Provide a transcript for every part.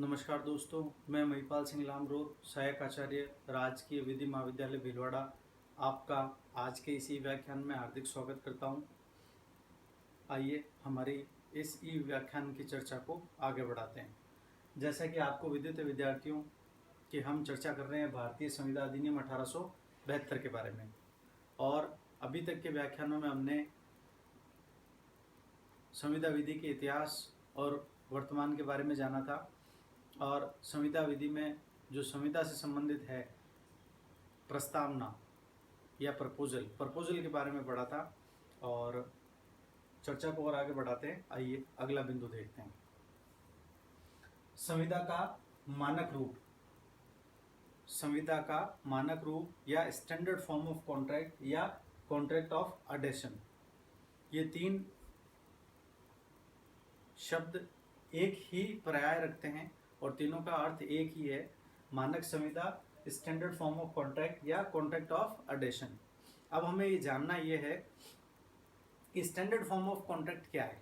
नमस्कार दोस्तों, मैं महिपाल सिंह लामरोर, सहायक आचार्य, राजकीय विधि महाविद्यालय भीलवाड़ा, आपका आज के इसी व्याख्यान में हार्दिक स्वागत करता हूं। आइए हमारी इस ई व्याख्यान की चर्चा को आगे बढ़ाते हैं। जैसा कि आपको विदित है विद्यार्थियों कि हम चर्चा कर रहे हैं भारतीय संविदा अधिनियम 1872 के बारे में, और अभी तक के व्याख्यानों में हमने संविदा विधि के इतिहास और वर्तमान के बारे में जाना था। और संविदा विधि में जो संविदा से संबंधित है प्रस्तावना या प्रपोजल के बारे में पढ़ा था, और चर्चा को और आगे बढ़ाते हैं। आइए अगला बिंदु देखते हैं। संविदा का मानक रूप। संविदा का मानक रूप या स्टैंडर्ड फॉर्म ऑफ कॉन्ट्रैक्ट या कॉन्ट्रैक्ट ऑफ अडेशन, ये तीन शब्द एक ही पर्याय रखते हैं और तीनों का अर्थ एक ही है। मानक संविदा, स्टैंडर्ड फॉर्म ऑफ कॉन्ट्रैक्ट या कॉन्ट्रैक्ट ऑफ अडेशन। अब हमें ये जानना ये है कि स्टैंडर्ड फॉर्म ऑफ कॉन्ट्रैक्ट क्या है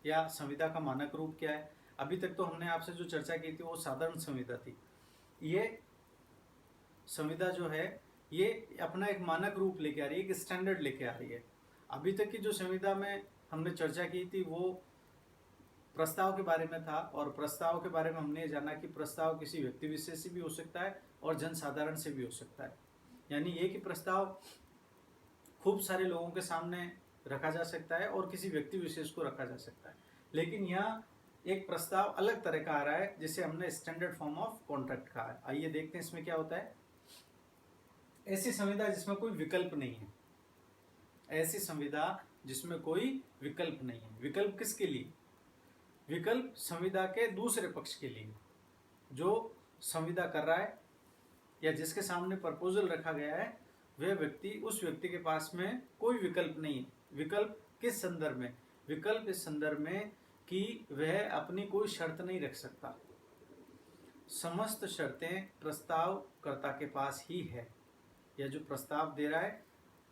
या संविदा का मानक रूप क्या है। अभी तक तो हमने आपसे जो चर्चा की थी वो साधारण संविदा थी। ये संविदा जो है ये अपना एक मानक रूप लेके आ रही है, एक स्टैंडर्ड लेके आ रही है। अभी तक की जो संविदा में हमने चर्चा की थी वो प्रस्ताव के बारे में था, और प्रस्ताव के बारे में हमने जाना कि प्रस्ताव किसी व्यक्ति विशेष से भी हो सकता है और जनसाधारण से भी हो सकता है। यानी एक ही प्रस्ताव खूब सारे लोगों के सामने रखा जा सकता है और किसी व्यक्ति विशेष को रखा जा सकता है। लेकिन यहाँ एक प्रस्ताव अलग तरह का आ रहा है जिसे हमने स्टैंडर्ड फॉर्म ऑफ कॉन्ट्रैक्ट कहा है। आइए देखते हैं इसमें क्या होता है। ऐसी संविदा जिसमें कोई विकल्प नहीं है। ऐसी संविदा जिसमें कोई विकल्प नहीं है। विकल्प किसके लिए? विकल्प संविदा के दूसरे पक्ष के लिए। जो संविदा कर रहा है या जिसके सामने प्रपोजल रखा गया है वह व्यक्ति, उस व्यक्ति के पास में कोई विकल्प नहीं है। विकल्प किस संदर्भ में? विकल्प इस संदर्भ में कि वह अपनी कोई शर्त नहीं रख सकता। समस्त शर्तें प्रस्तावकर्ता के पास ही है, या जो प्रस्ताव दे रहा है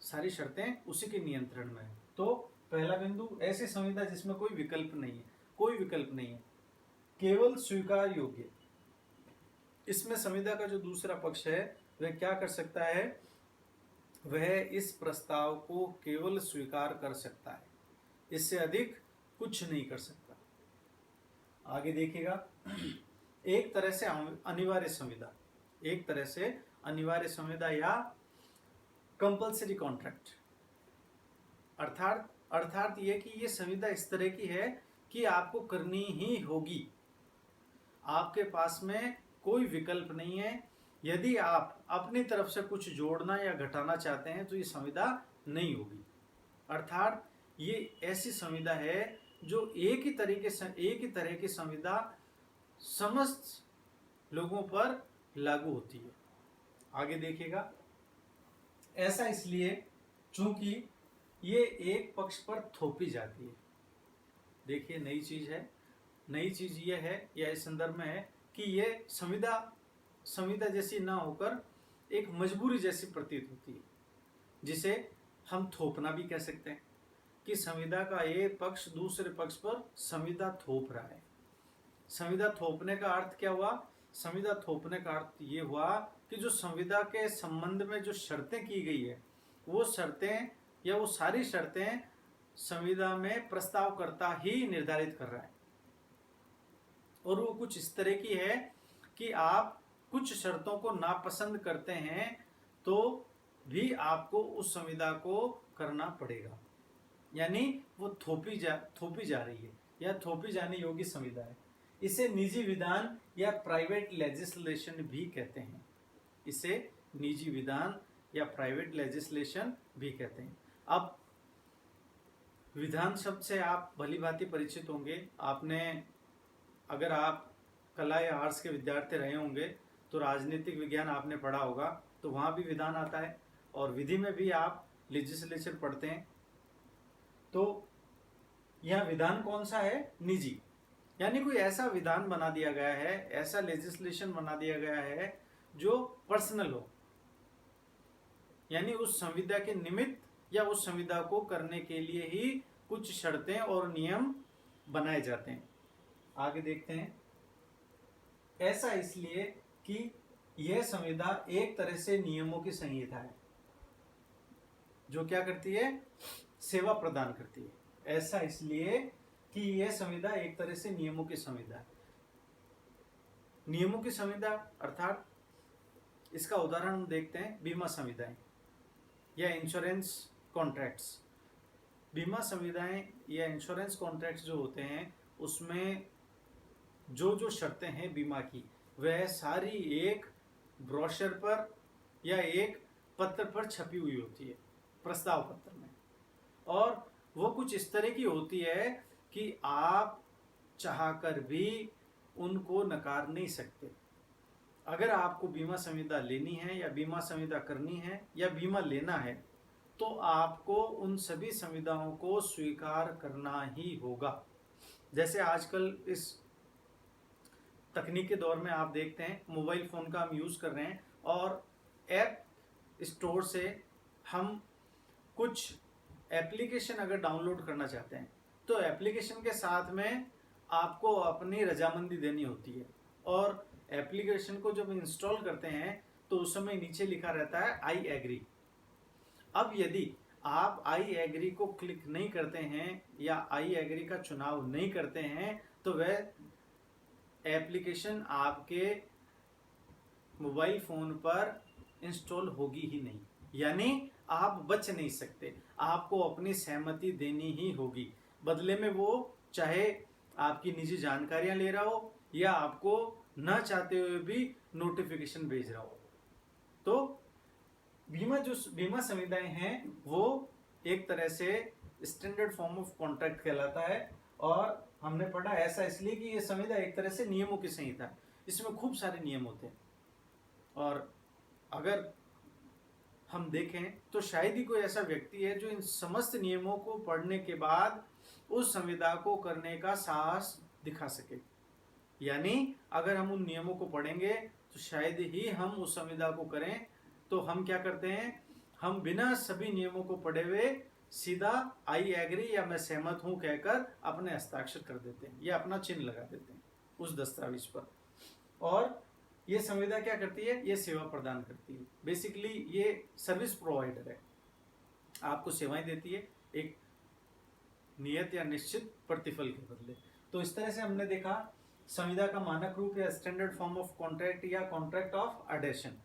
सारी शर्तें उसी के नियंत्रण में है। तो पहला बिंदु, ऐसी संविदा जिसमें कोई विकल्प नहीं है। कोई विकल्प नहीं है, केवल स्वीकार योग्य। इसमें संविदा का जो दूसरा पक्ष है वह क्या कर सकता है? वह इस प्रस्ताव को केवल स्वीकार कर सकता है, इससे अधिक कुछ नहीं कर सकता। आगे देखिएगा। एक तरह से अनिवार्य संविदा, एक तरह से अनिवार्य संविदा या कंपल्सरी कॉन्ट्रैक्ट। अर्थात ये कि ये संविदा इस तरह की है कि आपको करनी ही होगी। आपके पास में कोई विकल्प नहीं है। यदि आप अपनी तरफ से कुछ जोड़ना या घटाना चाहते हैं तो ये संविदा नहीं होगी। अर्थात ये ऐसी संविदा है जो एक ही तरह की संविदा समस्त लोगों पर लागू होती है। आगे देखिएगा। ऐसा इसलिए चूंकि ये एक पक्ष पर थोपी जाती है। देखिए, नई चीज है। नई चीज ये है या इस संदर्भ में है कि ये संविदा जैसी ना होकर एक मजबूरी जैसी प्रतीत होती है, जिसे हम थोपना भी कह सकते हैं कि संविदा का एक पक्ष दूसरे पक्ष पर संविदा थोप रहा है। संविदा थोपने का अर्थ क्या हुआ? संविदा थोपने का अर्थ ये हुआ कि जो संविदा के संबंध में जो शर्तें की गई है वो शर्तें या वो सारी शर्तें संविदा में प्रस्तावकर्ता ही निर्धारित कर रहा है, और वो कुछ इस तरह की है कि आप कुछ शर्तों को नापसंद करते हैं तो भी आपको उस संविदा को करना पड़ेगा। यानी वो थोपी जा रही है या थोपी जाने योग्य संविदा है। इसे निजी विधान या प्राइवेट लेजिस्लेशन भी कहते हैं। इसे निजी विधान या प्राइवेट लेजिस्लेशन भी कहते हैं। अब विधान शब्द से आप भली भांति परिचित होंगे। आपने, अगर आप कला या आर्ट्स के विद्यार्थी रहे होंगे तो राजनीतिक विज्ञान आपने पढ़ा होगा, तो वहाँ भी विधान आता है, और विधि में भी आप लेजिस्लेचर पढ़ते हैं। तो यह विधान कौन सा है? निजी। यानी कोई ऐसा विधान बना दिया गया है, ऐसा लेजिस्लेशन बना दिया गया है जो पर्सनल हो, यानी उस संविदा के निमित्त या उस संविदा को करने के लिए ही कुछ शर्तें और नियम बनाए जाते हैं। आगे देखते हैं। ऐसा इसलिए कि यह संविदा एक तरह से नियमों की संहिता है जो क्या करती है, सेवा प्रदान करती है। ऐसा इसलिए कि यह संविदा एक तरह से नियमों की संविदा है। नियमों की संविदा अर्थात इसका उदाहरण हम देखते हैं बीमा संविदाएं या इंश्योरेंस कॉन्ट्रैक्ट्स। बीमा संविदाएं या इंश्योरेंस कॉन्ट्रैक्ट्स जो होते हैं उसमें जो जो शर्तें हैं बीमा की वह सारी एक ब्रोशर पर या एक पत्र पर छपी हुई होती है, प्रस्ताव पत्र में, और वो कुछ इस तरह की होती है कि आप चाहकर भी उनको नकार नहीं सकते। अगर आपको बीमा संविदा लेनी है या बीमा संविदा करनी है या बीमा लेना है तो आपको उन सभी संविदाओं को स्वीकार करना ही होगा। जैसे आजकल इस तकनीक के दौर में आप देखते हैं मोबाइल फ़ोन का हम यूज़ कर रहे हैं और ऐप स्टोर से हम कुछ एप्लीकेशन अगर डाउनलोड करना चाहते हैं तो एप्लीकेशन के साथ में आपको अपनी रजामंदी देनी होती है, और एप्लीकेशन को जब इंस्टॉल करते हैं तो उस समय नीचे लिखा रहता है आई एग्री। अब यदि आप आई एग्री को क्लिक नहीं करते हैं या आई एग्री का चुनाव नहीं करते हैं तो वह एप्लीकेशन आपके मोबाइल फ़ोन पर इंस्टॉल होगी ही नहीं, यानी आप बच नहीं सकते, आपको अपनी सहमति देनी ही होगी। बदले में वो चाहे आपकी निजी जानकारियां ले रहा हो या आपको न चाहते हुए भी नोटिफिकेशन भेज रहा हो। तो बीमा संविदाएं हैं वो एक तरह से स्टैंडर्ड फॉर्म ऑफ कॉन्ट्रैक्ट कहलाता है, और हमने पढ़ा ऐसा इसलिए कि ये संविदा एक तरह से नियमों की संहिता है। इसमें खूब सारे नियम होते हैं, और अगर हम देखें तो शायद ही कोई ऐसा व्यक्ति है जो इन समस्त नियमों को पढ़ने के बाद उस संविदा को करने का साहस दिखा सके। यानी अगर हम उन नियमों को पढ़ेंगे तो शायद ही हम उस संविदा को करें। तो हम क्या करते हैं, हम बिना सभी नियमों को पढ़े हुए सीधा आई एग्री या मैं सहमत हूं कहकर अपने हस्ताक्षर कर देते हैं या अपना चिन्ह लगा देते हैं उस दस्तावेज पर। और ये संविदा क्या करती है, ये सेवा प्रदान करती है। बेसिकली ये सर्विस प्रोवाइडर है, आपको सेवाएं देती है एक नियत या निश्चित प्रतिफल के बदले। तो इस तरह से हमने देखा संविदा का मानक रूप या स्टैंडर्ड फॉर्म ऑफ कॉन्ट्रैक्ट या कॉन्ट्रैक्ट ऑफ एडेशन,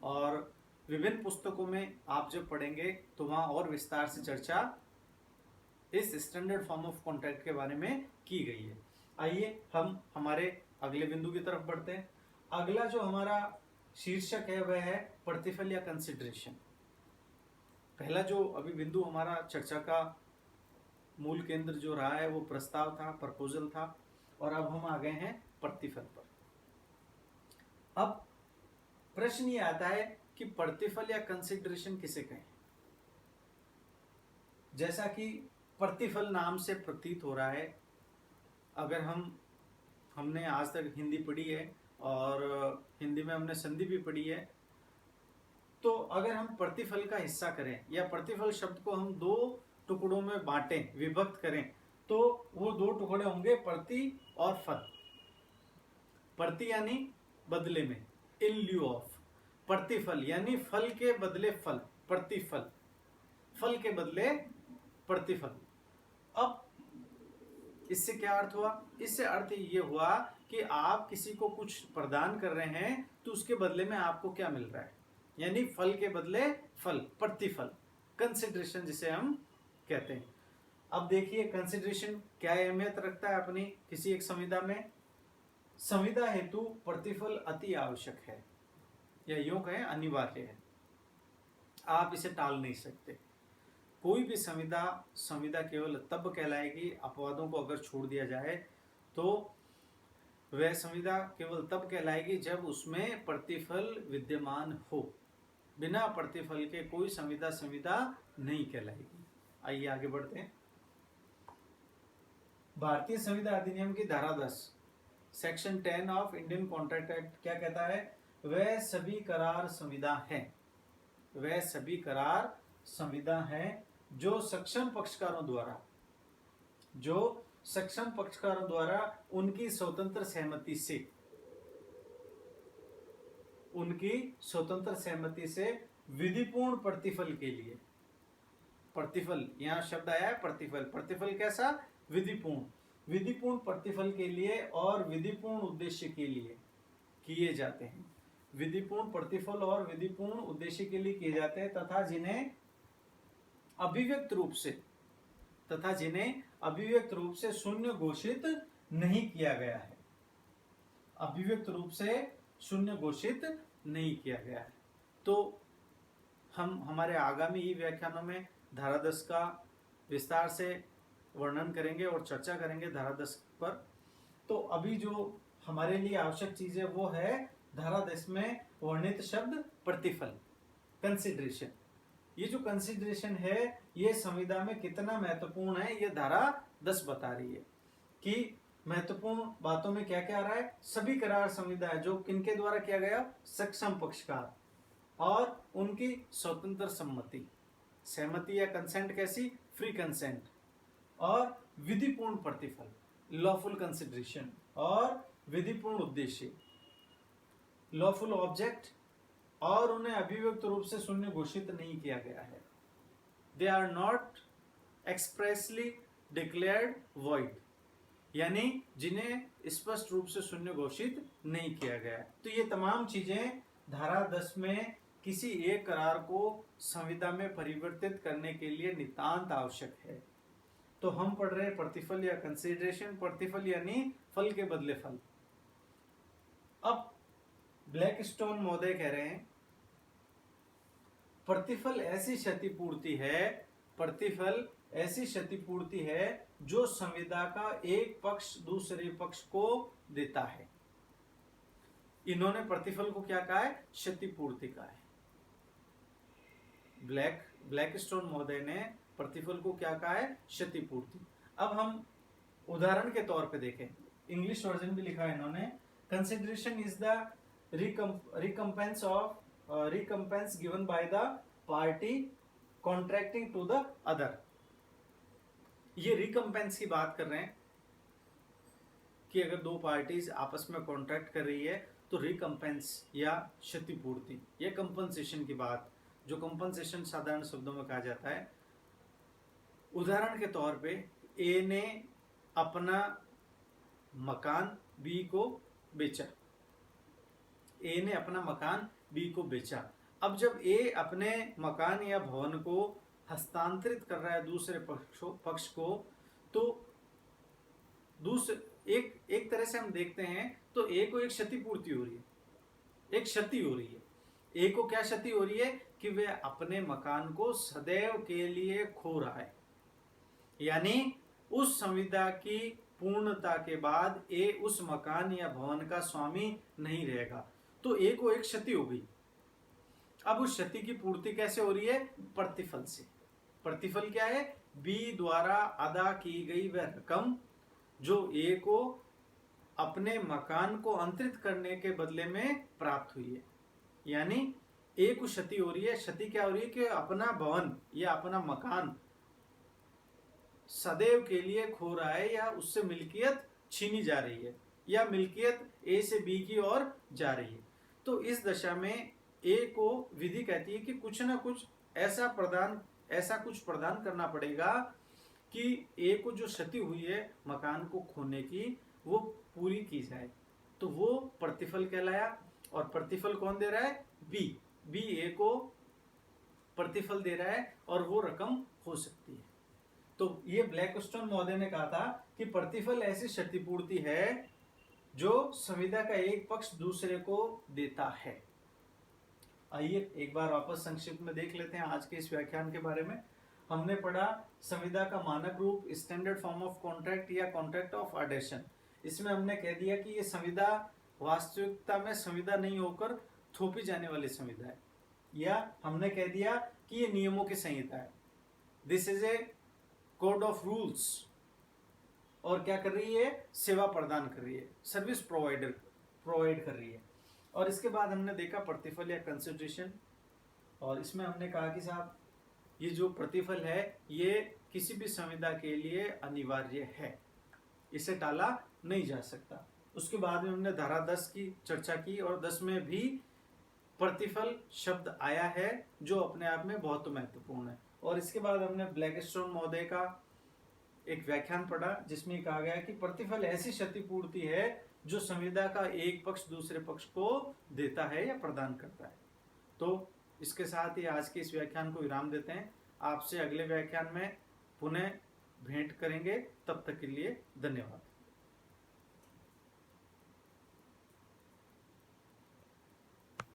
और विभिन्न पुस्तकों में आप जब पढ़ेंगे तो वहाँ और विस्तार से चर्चा इस स्टैंडर्ड फॉर्म ऑफ कॉन्ट्रैक्ट के बारे में की गई है। आइए हम हमारे अगले बिंदु की तरफ बढ़ते हैं। अगला जो हमारा शीर्षक है वह है प्रतिफल या कंसिडरेशन। पहला जो अभी बिंदु हमारा चर्चा का मूल केंद्र जो रहा है वो प्रस्ताव था, प्रपोजल था, और अब हम आ गए हैं प्रतिफल पर। अब प्रश्न ये आता है कि प्रतिफल या कंसिडरेशन किसे कहें। जैसा कि प्रतिफल नाम से प्रतीत हो रहा है, अगर हमने आज तक हिंदी पढ़ी है और हिंदी में हमने संधि भी पढ़ी है, तो अगर हम प्रतिफल का हिस्सा करें या प्रतिफल शब्द को हम दो टुकड़ों में बांटें, विभक्त करें, तो वो दो टुकड़े होंगे प्रति और फल। प्रति यानी बदले में, इन लिeu ऑफ। प्रतिफल यानी फल के बदले फल, प्रतिफल, फल के बदले प्रतिफल। अब इससे क्या अर्थ हुआ, इससे अर्थ ये हुआ कि आप किसी को कुछ प्रदान कर रहे हैं तो उसके बदले में आपको क्या मिल रहा है, यानी फल के बदले फल, प्रतिफल, कंसिडरेशन जिसे हम कहते हैं। अब देखिए कंसिडरेशन क्या अहमियत रखता है अपनी किसी एक संविदा में। संविदा हेतु प्रतिफल अति आवश्यक है, या यूं कहें अनिवार्य है, आप इसे टाल नहीं सकते। कोई भी संविदा केवल तब कहलाएगी, अपवादों को अगर छोड़ दिया जाए तो वह संविदा केवल तब कहलाएगी जब उसमें प्रतिफल विद्यमान हो। बिना प्रतिफल के कोई संविदा नहीं कहलाएगी। आइए आगे बढ़ते हैं। भारतीय संविदा अधिनियम की धारा 10 section 10 of Indian contract act क्या कहता है, वह सभी करार संविदा हैं, वह सभी करार संविदा हैं जो सक्षम पक्षकारों द्वारा उनकी स्वतंत्र सहमति से उनकी स्वतंत्र सहमति से विधिपूर्ण प्रतिफल के लिए, प्रतिफल यहाँ शब्द आया है प्रतिफल, प्रतिफल कैसा, विधिपूर्ण, विधिपूर्ण प्रतिफल के लिए और विधिपूर्ण उद्देश्य के लिए किए जाते हैं, विधिपूर्ण प्रतिफल और विधिपूर्ण उद्देश्य के लिए किए जाते हैं तथा जिन्हें अभिव्यक्त रूप से, तथा जिन्हें अभिव्यक्त रूप से शून्य घोषित नहीं किया गया है, अभिव्यक्त रूप से शून्य घोषित नहीं किया गया है। तो हम हमारे आगामी ई व्याख्यानों में धारा 10 का विस्तार से वर्णन करेंगे और चर्चा करेंगे धारा 10 पर। तो अभी जो हमारे लिए आवश्यक चीज है वो है धारा 10 में वर्णित शब्द प्रतिफल, कंसिडरेशन। ये जो कंसिडरेशन है ये संविदा में कितना महत्वपूर्ण है ये धारा 10 बता रही है कि महत्वपूर्ण बातों में क्या क्या आ रहा है। सभी करार संविदा है जो किनके द्वारा किया गया, सक्षम पक्षकार और उनकी स्वतंत्र सम्मति, सहमति या कंसेंट कैसी, फ्री कंसेंट, और विधिपूर्ण प्रतिफल, लॉफुल कंसिडरेशन, और विधिपूर्ण उद्देश्य, लॉफुल ऑब्जेक्ट, और उन्हें अभिव्यक्त रूप से शून्य घोषित नहीं किया गया है। They are not expressly declared void, यानी जिन्हें स्पष्ट रूप से शून्य घोषित नहीं किया गया है। तो ये तमाम चीजें धारा 10 में किसी एक करार को संविदा में परिवर्तित करने के लिए नितांत आवश्यक है। तो हम पढ़ रहे हैं प्रतिफल या कंसिडरेशन। प्रतिफल यानी फल के बदले फल। अब ब्लैकस्टोन महोदय कह रहे हैं प्रतिफल ऐसी क्षतिपूर्ति है, प्रतिफल ऐसी क्षतिपूर्ति है जो संविदा का एक पक्ष दूसरे पक्ष को देता है। इन्होंने प्रतिफल को क्या कहा है, क्षतिपूर्ति कहा है। ब्लैकस्टोन महोदय ने प्रतिफल को क्या कहा है, क्षतिपूर्ति। अब हम उदाहरण के तौर पे देखें, इंग्लिश वर्जन भी लिखा है इन्होंने, consideration is the recompense given by the party contracting to the other. ये रिकम्पेंस की बात कर रहे हैं कि अगर दो पार्टीज आपस में कॉन्ट्रैक्ट कर रही है तो रिकम्पेंस या क्षतिपूर्ति, ये कंपनसेशन की बात, जो कंपनसेशन साधारण शब्दों में कहा जाता है। उदाहरण के तौर पे ए ने अपना मकान बी को बेचा, ए ने अपना मकान बी को बेचा। अब जब ए अपने मकान या भवन को हस्तांतरित कर रहा है दूसरे पक्ष को, तो एक तरह से हम देखते हैं तो ए को एक क्षतिपूर्ति हो रही है, एक क्षति हो रही है। ए को क्या क्षति हो रही है कि वे अपने मकान को सदैव के लिए खो रहा है, यानी उस संविदा की पूर्णता के बाद ए उस मकान या भवन का स्वामी नहीं रहेगा। तो ए को एक क्षति हो गई। अब उस क्षति की पूर्ति कैसे हो रही है, प्रतिफल से। प्रतिफल क्या है, बी द्वारा अदा की गई वह रकम जो ए को अपने मकान को अंतरित करने के बदले में प्राप्त हुई है। यानी ए को क्षति हो रही है। क्षति क्या हो रही है कि अपना भवन या अपना मकान सदैव के लिए खो रहा है, या उससे मिल्कियत छीनी जा रही है, या मिल्कियत ए से बी की ओर जा रही है। तो इस दशा में ए को विधि कहती है कि कुछ ना कुछ ऐसा कुछ प्रदान करना पड़ेगा कि ए को जो क्षति हुई है मकान को खोने की वो पूरी की जाए। तो वो प्रतिफल कहलाया। और प्रतिफल कौन दे रहा है, बी ए को प्रतिफल दे रहा है और वो रकम हो सकती है। तो ये ब्लैकस्टोन महोदय ने कहा था कि प्रतिफल ऐसी क्षतिपूर्ति है जो संविदा का एक पक्ष दूसरे को देता है। आइए एक बार वापस संक्षिप्त में देख लेते हैं आज के इस व्याख्यान के बारे में। हमने पढ़ा संविदा का मानक रूप, स्टैंडर्ड फॉर्म ऑफ कॉन्ट्रैक्ट या कॉन्ट्रैक्ट ऑफ अडेशन। इसमें हमने कह दिया कि ये संविदा वास्तविकता में संविदा नहीं होकर थोपी जाने वाली संविदा है, या हमने कह दिया कि ये नियमों की संहिता है। This is a code of rules. और क्या कर रही है, सेवा प्रदान कर रही है, सर्विस प्रोवाइड कर रही है। और इसके बाद हमने देखा प्रतिफल या कंसिडरेशन, और इसमें हमने कहा कि साहब ये जो प्रतिफल है ये किसी भी संविदा के लिए अनिवार्य है, इसे टाला नहीं जा सकता। उसके बाद में हमने धारा 10 की चर्चा की, और 10 में भी प्रतिफल शब्द आया है, जो अपने आप में बहुत महत्वपूर्ण है। और इसके बाद हमने ब्लैकस्टोन महोदय का एक व्याख्यान पढ़ा, जिसमें कहा गया कि प्रतिफल ऐसी क्षतिपूर्ति है जो संविदा का एक पक्ष दूसरे पक्ष को देता है या प्रदान करता है। तो इसके साथ ही आज के इस व्याख्यान को विराम देते हैं। आपसे अगले व्याख्यान में पुनः भेंट करेंगे। तब तक के लिए धन्यवाद।